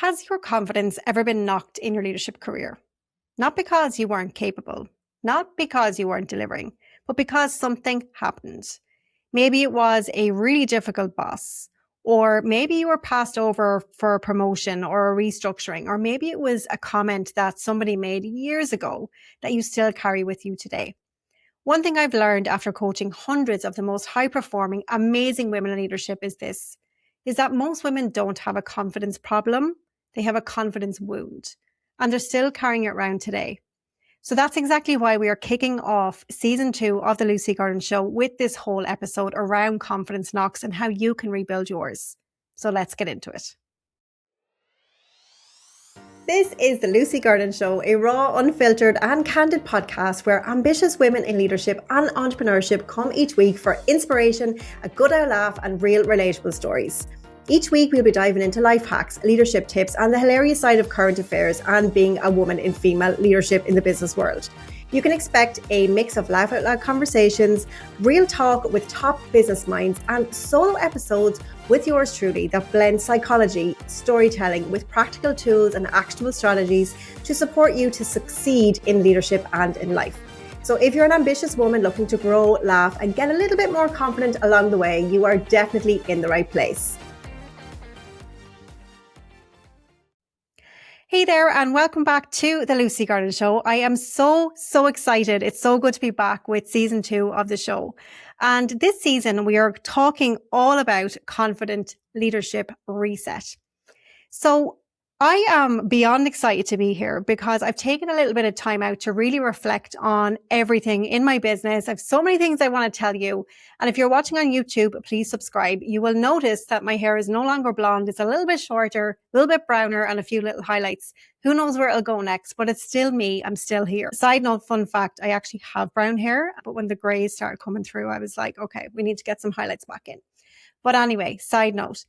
Has your confidence ever been knocked in your leadership career? Not because you weren't capable, not because you weren't delivering, but because something happened. Maybe it was a really difficult boss, or maybe you were passed over for a promotion or a restructuring, or maybe it was a comment that somebody made years ago that you still carry with you today. One thing I've learned after coaching hundreds of the most high performing, amazing women in leadership is that most women don't have a confidence problem. They have a confidence wound, and they're still carrying it around today. So that's exactly why we are kicking off season 2 of the Lucy Gernon Show with this whole episode around confidence knocks and how you can rebuild yours. So let's get into it. This is the Lucy Gernon Show, a raw, unfiltered and candid podcast where ambitious women in leadership and entrepreneurship come each week for inspiration, a good old laugh and real relatable stories. Each week we'll be diving into life hacks, leadership tips and the hilarious side of current affairs and being a woman in female leadership in the business world. You can expect a mix of laugh out loud conversations, real talk with top business minds and solo episodes with yours truly that blend psychology, storytelling with practical tools and actionable strategies to support you to succeed in leadership and in life. So if you're an ambitious woman looking to grow, laugh and get a little bit more confident along the way, you are definitely in the right place. Hey there and welcome back to the Lucy Gernon Show. I am so excited. It's so good to be back with season 2 of the show. And this season we are talking all about confident leadership reset. So I am beyond excited to be here because I've taken a little bit of time out to really reflect on everything in my business. I have so many things I want to tell you. And if you're watching on YouTube, please subscribe. You will notice that my hair is no longer blonde. It's a little bit shorter, a little bit browner and a few little highlights. Who knows where it'll go next, but it's still me. I'm still here. Side note, fun fact, I actually have brown hair, but when the grays started coming through, I was like, okay, we need to get some highlights back in. But anyway, side note.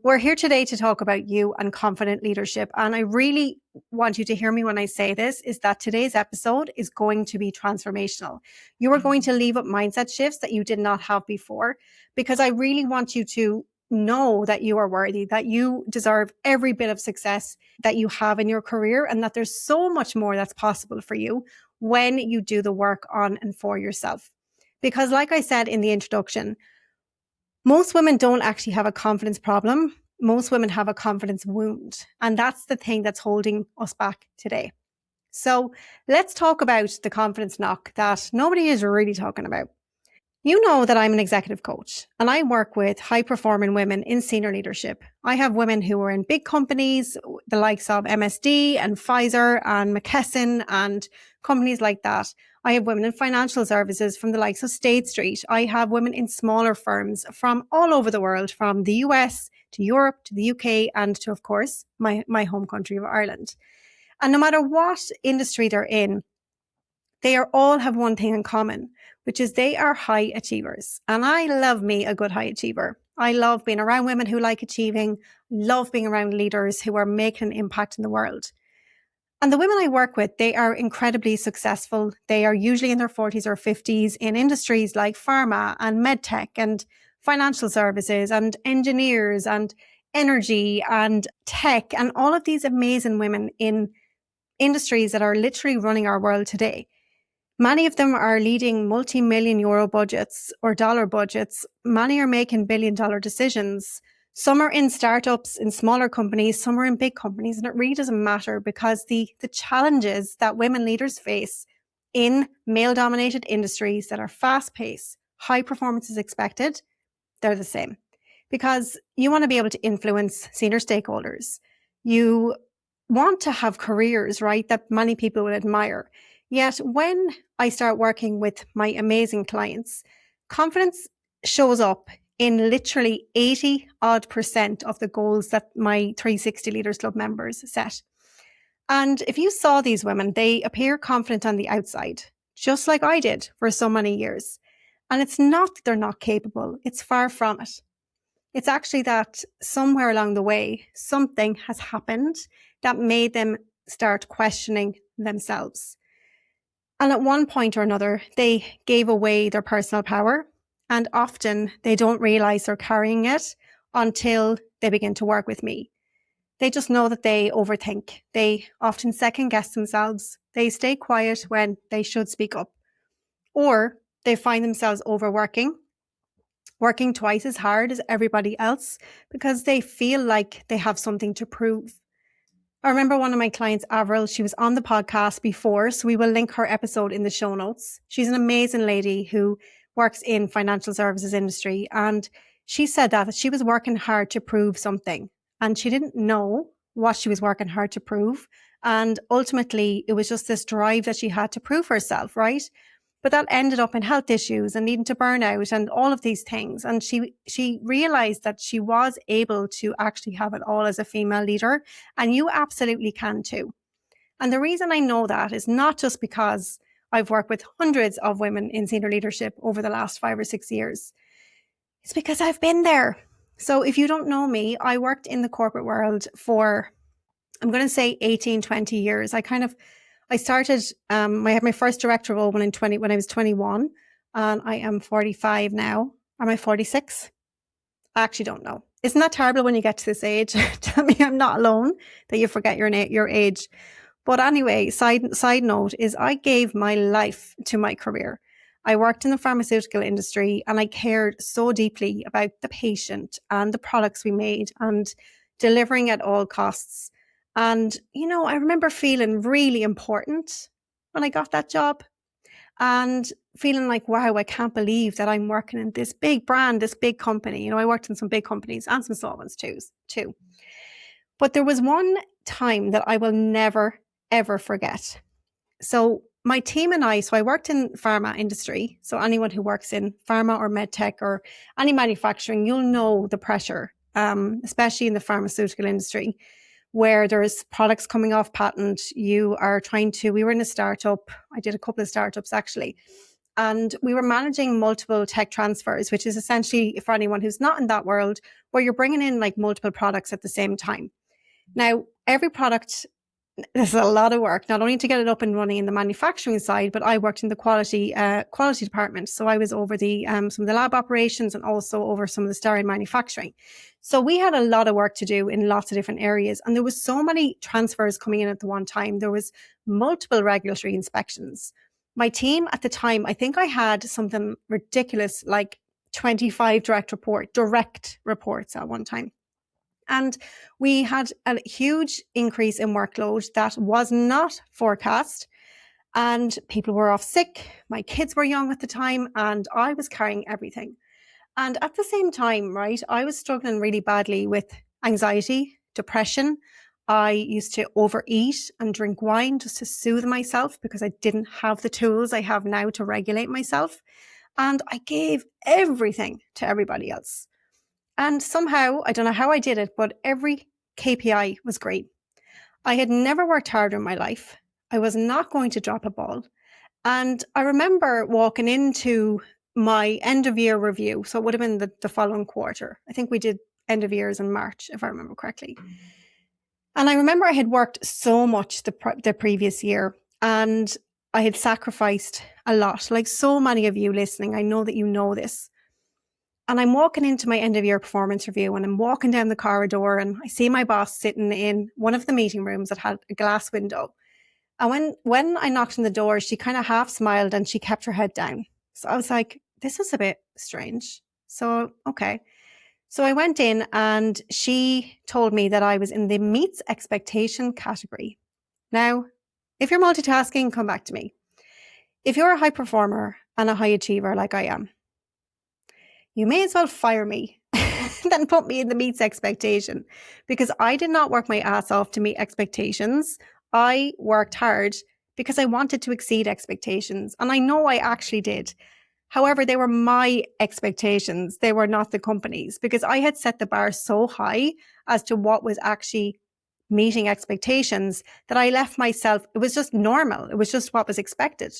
We're here today to talk about you and confident leadership. And I really want you to hear me when I say this, is that today's episode is going to be transformational. You are going to leave up mindset shifts that you did not have before, because I really want you to know that you are worthy, that you deserve every bit of success that you have in your career, and that there's so much more that's possible for you when you do the work on and for yourself. Because like I said in the introduction, most women don't actually have a confidence problem. Most women have a confidence wound. And that's the thing that's holding us back today. So let's talk about the confidence knock that nobody is really talking about. You know that I'm an executive coach and I work with high performing women in senior leadership. I have women who are in big companies, the likes of MSD and Pfizer and McKesson and companies like that. I have women in financial services from the likes of State Street. I have women in smaller firms from all over the world, from the US to Europe to the UK and to, of course, my home country of Ireland. And no matter what industry they're in, they all have one thing in common, which is they are high achievers. And I love me a good high achiever. I love being around women who like achieving, love being around leaders who are making an impact in the world. And the women I work with, they are incredibly successful. They are usually in their 40s or 50s in industries like pharma and medtech and financial services and engineers and energy and tech and all of these amazing women in industries that are literally running our world today. Many of them are leading multi-million euro budgets or dollar budgets. Many are making billion-dollar decisions. Some are in startups, in smaller companies, some are in big companies, and it really doesn't matter because the challenges that women leaders face in male-dominated industries that are fast-paced, high performance is expected, they're the same. Because you want to be able to influence senior stakeholders. You want to have careers, right, that many people will admire. Yet when I start working with my amazing clients, confidence shows up in literally 80% of the goals that my 360 Leaders Club members set. And if you saw these women, they appear confident on the outside, just like I did for so many years. And it's not that they're not capable. It's far from it. It's actually that somewhere along the way, something has happened that made them start questioning themselves. And at one point or another, they gave away their personal power. And often they don't realize they're carrying it until they begin to work with me. They just know that they overthink. They often second guess themselves. They stay quiet when they should speak up. Or they find themselves overworking, working twice as hard as everybody else because they feel like they have something to prove. I remember one of my clients, Avril, she was on the podcast before, so we will link her episode in the show notes. She's an amazing lady who works in financial services industry, and she said that she was working hard to prove something, and she didn't know what she was working hard to prove. And ultimately, it was just this drive that she had to prove herself, right? But that ended up in health issues and needing to burn out and all of these things. And she realized that she was able to actually have it all as a female leader. And you absolutely can too. And the reason I know that is not just because I've worked with hundreds of women in senior leadership over the last 5 or 6 years. It's because I've been there. So if you don't know me, I worked in the corporate world for, I'm going to say 18, 20 years. I started, I had my first director role when I was 21, and I am 45 now. Am I 46? I actually don't know. Isn't that terrible when you get to this age? Tell me I'm not alone, that you forget your age. But anyway, side note is I gave my life to my career. I worked in the pharmaceutical industry and I cared so deeply about the patient and the products we made and delivering at all costs. And, I remember feeling really important when I got that job and feeling like, wow, I can't believe that I'm working in this big brand, this big company. I worked in some big companies and some small ones too. But there was one time that I will never, ever forget. So my team and I worked in pharma industry. So anyone who works in pharma or medtech or any manufacturing, you'll know the pressure, especially in the pharmaceutical industry, where there's products coming off patent. We were in a startup. I did a couple of startups actually. And we were managing multiple tech transfers, which is essentially, for anyone who's not in that world, where you're bringing in like multiple products at the same time. Now, every product, there's a lot of work, not only to get it up and running in the manufacturing side, but I worked in the quality department. So I was over some of the lab operations and also over some of the sterile manufacturing. So we had a lot of work to do in lots of different areas. And there was so many transfers coming in at the one time. There was multiple regulatory inspections. My team at the time, I think I had something ridiculous like 25 direct reports at one time. And we had a huge increase in workload that was not forecast. And people were off sick. My kids were young at the time and I was carrying everything. And at the same time, right, I was struggling really badly with anxiety, depression. I used to overeat and drink wine just to soothe myself because I didn't have the tools I have now to regulate myself. And I gave everything to everybody else. And somehow, I don't know how I did it, but every KPI was great. I had never worked harder in my life. I was not going to drop a ball. And I remember walking into my end of year review. So it would have been the following quarter. I think we did end of years in March, if I remember correctly. And I remember I had worked so much the previous year and I had sacrificed a lot. Like so many of you listening, I know that you know this. And I'm walking into my end of year performance review and I'm walking down the corridor and I see my boss sitting in one of the meeting rooms that had a glass window. And when I knocked on the door, she kind of half smiled and she kept her head down. So I was like, this is a bit strange. So, okay. So I went in and she told me that I was in the meets expectation category. Now, if you're multitasking, come back to me. If you're a high performer and a high achiever like I am, you may as well fire me than put me in the meets expectation because I did not work my ass off to meet expectations. I worked hard because I wanted to exceed expectations. And I know I actually did. However, they were my expectations. They were not the company's because I had set the bar so high as to what was actually meeting expectations that I left myself. It was just normal. It was just what was expected.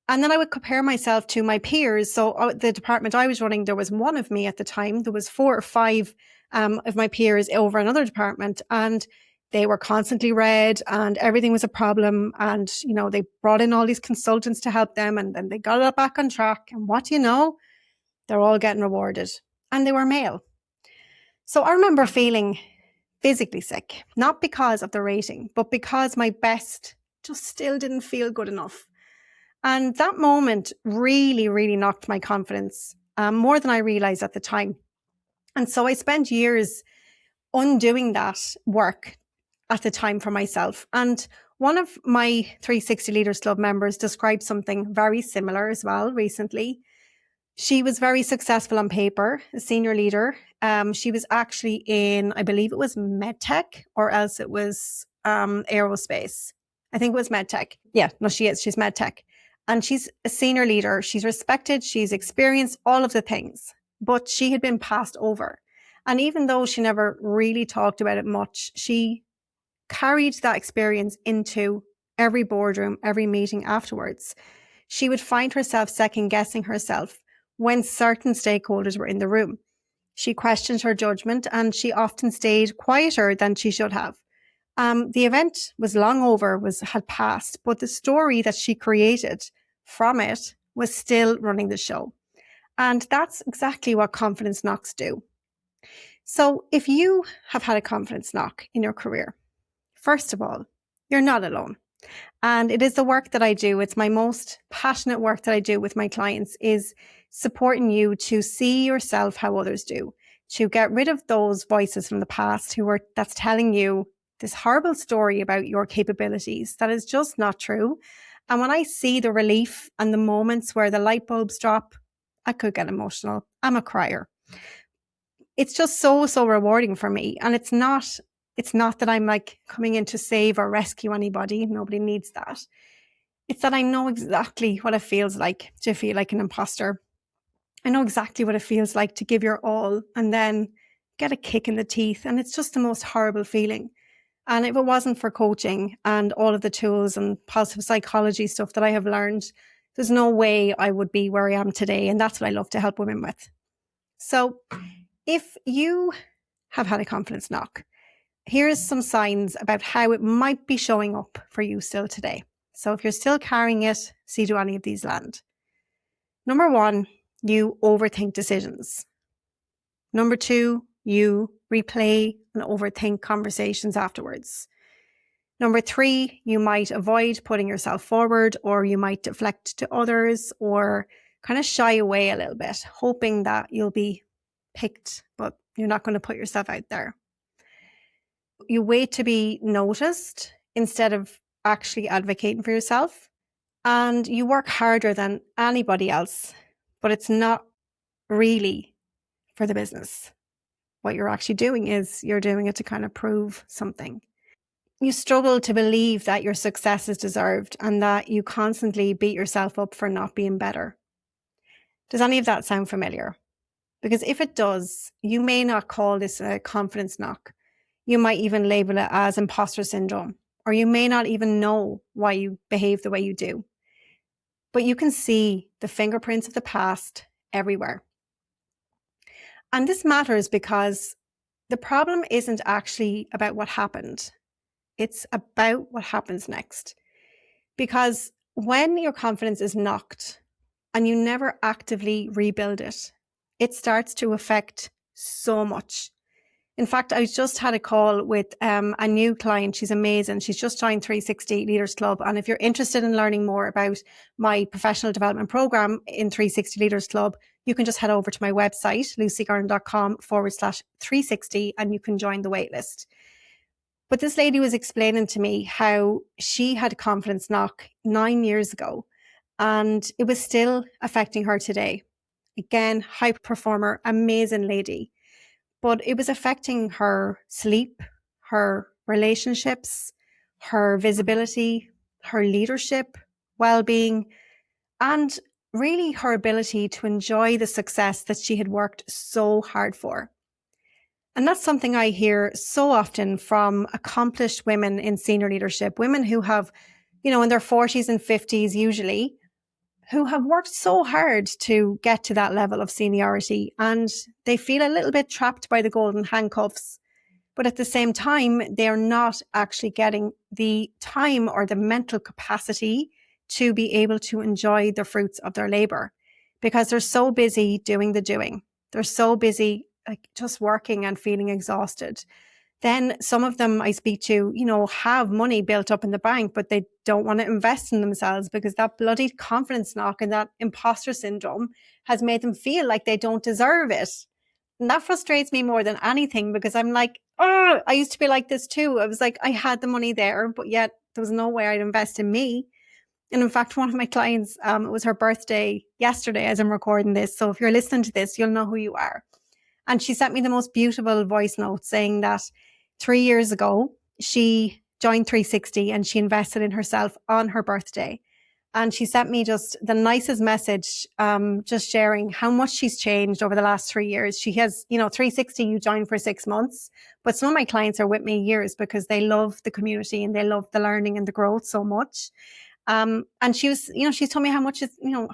And then I would compare myself to my peers. So the department I was running, there was one of me at the time. There was 4 or 5 of my peers over another department. And they were constantly red and everything was a problem. And, they brought in all these consultants to help them. And then they got it back on track. And what do you know? They're all getting rewarded. And they were male. So I remember feeling physically sick, not because of the rating, but because my best just still didn't feel good enough. And that moment really, really knocked my confidence more than I realized at the time. And so I spent years undoing that work at the time for myself. And one of my 360 Leaders Club members described something very similar as well recently. She was very successful on paper, a senior leader. She was actually in, I believe it was medtech, or else it was aerospace. I think it was medtech. Yeah, no, she is. She's medtech. And she's a senior leader. She's respected. She's experienced all of the things, but she had been passed over. And even though she never really talked about it much, she carried that experience into every boardroom, every meeting afterwards. She would find herself second guessing herself when certain stakeholders were in the room. She questioned her judgment, and she often stayed quieter than she should have. The event was long over, had passed, but the story that she created from it was still running the show. And that's exactly what confidence knocks do. So if you have had a confidence knock in your career, first of all, you're not alone. And it is the work that I do. It's my most passionate work that I do with my clients, is supporting you to see yourself how others do, to get rid of those voices from the past that's telling you this horrible story about your capabilities that is just not true. And when I see the relief and the moments where the light bulbs drop, I could get emotional. I'm a crier. It's just so rewarding for me. And it's not that I'm like coming in to save or rescue anybody. Nobody needs that. It's that I know exactly what it feels like to feel like an imposter. I know exactly what it feels like to give your all and then get a kick in the teeth. And it's just the most horrible feeling. And if it wasn't for coaching and all of the tools and positive psychology stuff that I have learned, there's no way I would be where I am today. And that's what I love to help women with. So if you have had a confidence knock, here's some signs about how it might be showing up for you still today. So if you're still carrying it, see do any of these land. Number 1, you overthink decisions. Number 2, you replay and overthink conversations afterwards. Number 3, you might avoid putting yourself forward, or you might deflect to others, or kind of shy away a little bit, hoping that you'll be picked, but you're not going to put yourself out there. You wait to be noticed instead of actually advocating for yourself. And you work harder than anybody else, but it's not really for the business. What you're actually doing is you're doing it to kind of prove something. You struggle to believe that your success is deserved and that you constantly beat yourself up for not being better. Does any of that sound familiar? Because if it does, you may not call this a confidence knock. You might even label it as imposter syndrome, or you may not even know why you behave the way you do. But you can see the fingerprints of the past everywhere. And this matters because the problem isn't actually about what happened. It's about what happens next. Because when your confidence is knocked and you never actively rebuild it, it starts to affect so much. In fact, I just had a call with a new client. She's amazing. She's just joined 360 Leaders Club. And if you're interested in learning more about my professional development program in 360 Leaders Club, you can just head over to my website, lucygernon.com/360, and you can join the waitlist. But this lady was explaining to me how she had a confidence knock 9 years ago, and it was still affecting her today. Again, high performer, amazing lady. But it was affecting her sleep, her relationships, her visibility, her leadership, well-being, and really her ability to enjoy the success that she had worked so hard for. And that's something I hear so often from accomplished women in senior leadership, women who have, in their 40s and 50s usually, who have worked so hard to get to that level of seniority, and they feel a little bit trapped by the golden handcuffs. But at the same time, they're not actually getting the time or the mental capacity to be able to enjoy the fruits of their labor, because they're so busy doing the doing. They're so busy just working and feeling exhausted. Then some of them I speak to, have money built up in the bank, but they don't want to invest in themselves because that bloody confidence knock and that imposter syndrome has made them feel like they don't deserve it. And that frustrates me more than anything because I'm like, oh, I used to be like this too. I was like, I had the money there, but yet there was no way I'd invest in me. And in fact, one of my clients, it was her birthday yesterday as I'm recording this. So if you're listening to this, you'll know who you are. And she sent me the most beautiful voice note saying that 3 years ago, she joined 360 and she invested in herself on her birthday. And she sent me just the nicest message, just sharing how much she's changed over the last 3 years. She has, 360, you joined for 6 months, but some of my clients are with me years because they love the community and they love the learning and the growth so much. And she was, she's told me how much,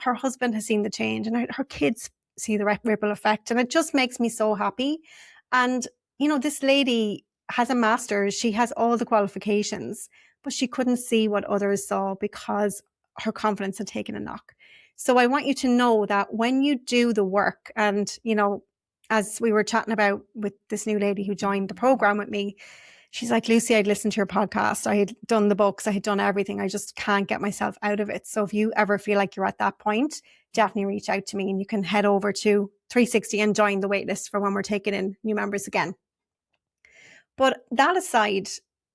her husband has seen the change and her kids see the ripple effect. And it just makes me so happy. And, this lady has a master's, she has all the qualifications, but she couldn't see what others saw because her confidence had taken a knock. So I want you to know that when you do the work and, as we were chatting about with this new lady who joined the program with me, she's like, Lucy, I'd listened to your podcast. I had done the books. I had done everything. I just can't get myself out of it. So if you ever feel like you're at that point, definitely reach out to me and you can head over to 360 and join the waitlist for when we're taking in new members again. But that aside,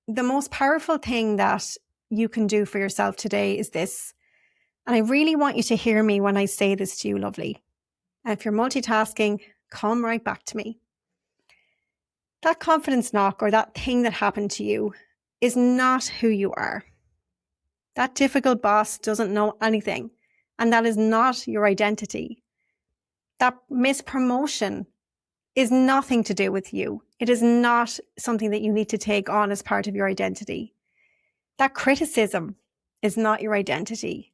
the most powerful thing that you can do for yourself today is this. And I really want you to hear me when I say this to you, lovely. And if you're multitasking, come right back to me. That confidence knock or that thing that happened to you is not who you are. That difficult boss doesn't know anything, and that is not your identity. That missed promotion is nothing to do with you. It is not something that you need to take on as part of your identity. That criticism is not your identity.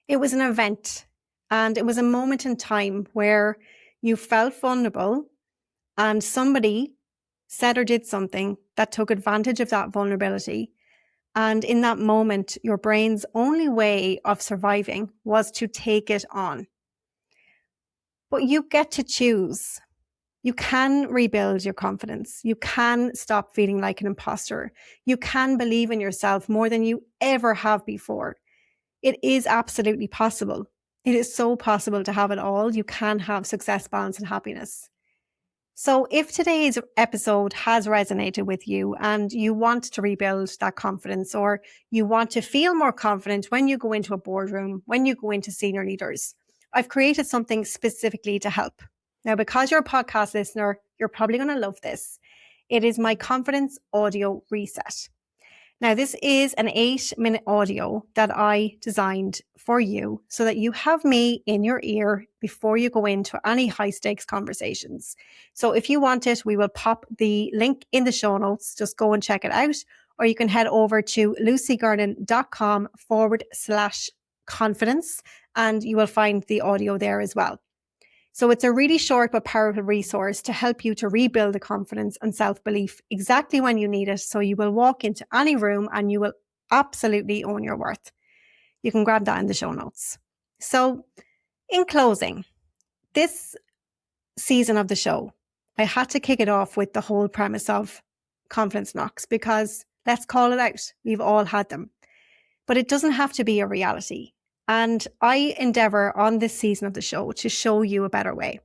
It was an event, and it was a moment in time where you felt vulnerable and somebody said or did something that took advantage of that vulnerability. And in that moment, your brain's only way of surviving was to take it on. But you get to choose. You can rebuild your confidence. You can stop feeling like an imposter. You can believe in yourself more than you ever have before. It is absolutely possible. It is so possible to have it all. You can have success, balance, and happiness. So if today's episode has resonated with you and you want to rebuild that confidence, or you want to feel more confident when you go into a boardroom, when you go into senior leaders, I've created something specifically to help. Now, because you're a podcast listener, you're probably going to love this. It is my confidence audio reset. Now, this is an 8-minute audio that I designed for you so that you have me in your ear before you go into any high stakes conversations. So if you want it, we will pop the link in the show notes. Just go and check it out. Or you can head over to lucygernon.com/confidence and you will find the audio there as well. So it's a really short but powerful resource to help you to rebuild the confidence and self-belief exactly when you need it. So you will walk into any room and you will absolutely own your worth. You can grab that in the show notes. So in closing, this season of the show, I had to kick it off with the whole premise of confidence knocks because let's call it out. We've all had them, but it doesn't have to be a reality. And I endeavour on this season of the show to show you a better way.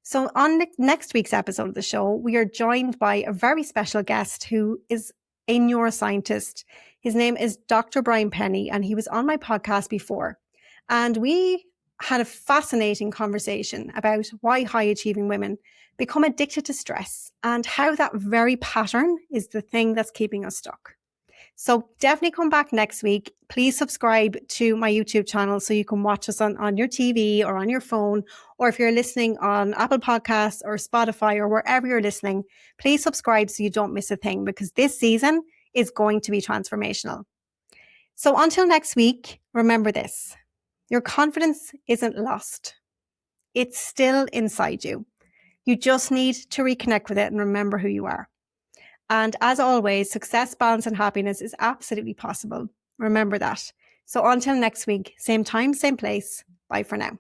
So on next week's episode of the show, we are joined by a very special guest who is a neuroscientist. His name is Dr. Brian Penny, and he was on my podcast before. And we had a fascinating conversation about why high achieving women become addicted to stress and how that very pattern is the thing that's keeping us stuck. So definitely come back next week. Please subscribe to my YouTube channel so you can watch us on your TV or on your phone, or if you're listening on Apple Podcasts or Spotify or wherever you're listening, please subscribe so you don't miss a thing because this season is going to be transformational. So until next week, remember this. Your confidence isn't lost. It's still inside you. You just need to reconnect with it and remember who you are. And as always, success, balance, and happiness is absolutely possible. Remember that. So until next week, same time, same place. Bye for now.